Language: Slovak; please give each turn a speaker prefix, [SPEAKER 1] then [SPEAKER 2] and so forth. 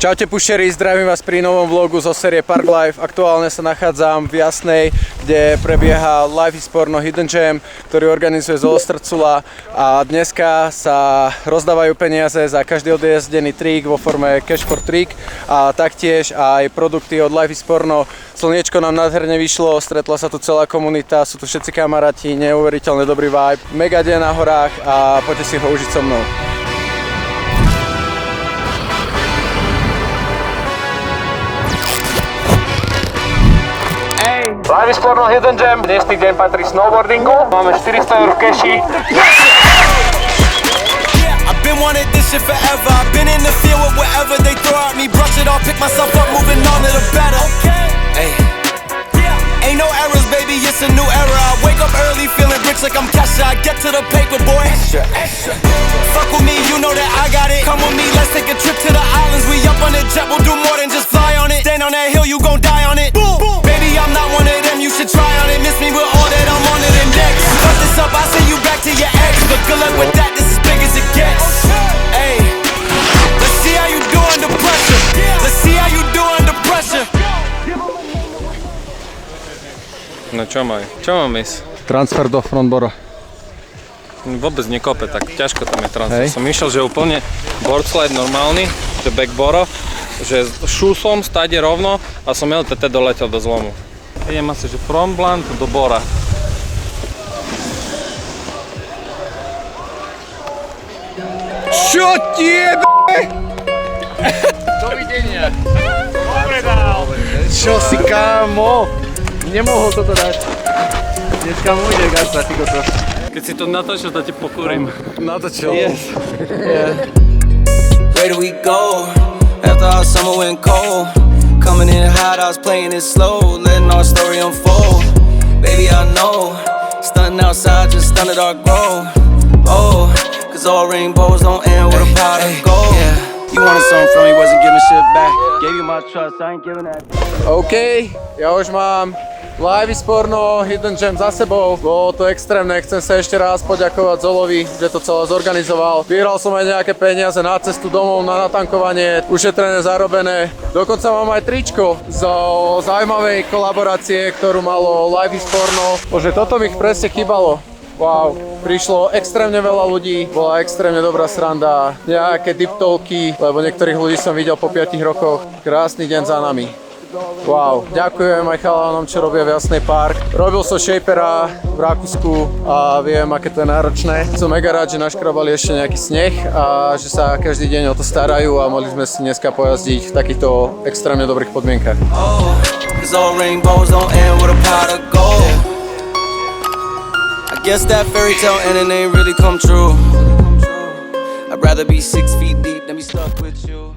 [SPEAKER 1] Čaute pušeri, zdravím vás pri novom vlogu zo série Park Life. Aktuálne sa nachádzam v Jasnej, kde prebieha Life is Porno Hidden Gem, ktorý organizuje Zolostrcula a dneska sa rozdávajú peniaze za každý odjazdený trik vo forme Cash for Trick a taktiež aj produkty od Life is Porno. Slniečko nám nádherne vyšlo, stretla sa tu celá komunita, sú tu všetci kamaráti, neuveriteľne dobrý vibe, mega deň na horách a poďte si ho užiť so mnou. Life is Porno Hidden Gem, dnešný deň patrí snowboardingu, máme 400 € v keši.
[SPEAKER 2] I've been wanting this shit forever, I've been in the field with whatever they throw at me, brush it off, pick myself up, moving on to the better. Hey. Ain't no errors, baby, it's a new era. I wake up early, feeling rich like I'm Kesha. I get to the paper, boy. Extra, extra. Fuck with me, you know that I got it. Come with me, let's take a trip to the islands. We up on the jet, we'll do more than just fly on it. Stand on that hill, you gon' die on it. Boom, boom. Baby, I'm not one of them, you should try on it. Miss me with all that, I'm on it and next. Fuck this up, I send you back to your ex. But good luck with that, this is big as it gets. Hey, let's see how you do under pressure. Let's see how you do under pressure.
[SPEAKER 3] No čo maj? Čo mám ísť?
[SPEAKER 1] Transfer do frontbora.
[SPEAKER 3] Vôbec nekope, tak ťažko tam je transfer.
[SPEAKER 1] Hej.
[SPEAKER 3] Som išiel, že úplne boardslide normálny, že backboro, že šusom stade rovno a som LTT doletel do zlomu. Idem asi, že from blunt do bora.
[SPEAKER 1] Čo ti jebe? Dovidenia. Dobre dal. Čo si, kámo? Nemohol toto dať. Dneska mu ide gasa, ty koto.
[SPEAKER 3] Keď si to natočil, to ti pokúrim.
[SPEAKER 1] Natočil.
[SPEAKER 3] Yes.
[SPEAKER 1] Yeah.
[SPEAKER 2] Where do we go? After our summer went cold, coming in hot, I was playing it slow, letting our story unfold. Baby, I know, stunting outside, just stunted our growth. Oh, cause all rainbows don't end with a pot of gold. Yeah. You wanted something from me, wasn't giving shit back. Gave you my trust, I ain't giving that.
[SPEAKER 1] OK, ja už mám Life is Porno Hidden Gem za sebou. Bolo to extrémne, chcem sa ešte raz poďakovať Zolovi, že to celé zorganizoval. Vyhral som aj nejaké peniaze na cestu domov, na natankovanie, ušetrené, zarobené. Dokonca mám aj tričko zo zaujímavej kolaborácie, ktorú malo Life is Porno. Bože, toto mi presne chýbalo. Wow, prišlo extrémne veľa ľudí, bola extrémne dobrá sranda, nejaké diptolky, lebo niektorých ľudí som videl po 5 rokoch. Krásny deň za nami. Wow, ďakujem aj chalanom, čo robia v Jasnej Park. Robil som shapera v Rakúsku a viem, aké to je náročné. Som mega rád, že naškrabali ešte nejaký sneh a že sa každý deň o to starajú a mohli sme si dneska pojazdiť v takýchto extrémne dobrých podmienkach.
[SPEAKER 2] Oh, cause all rainbows don't end with a pot of gold. I guess that fairy tale ending ain't really come true. I'd rather be 6 feet deep than be stuck with you.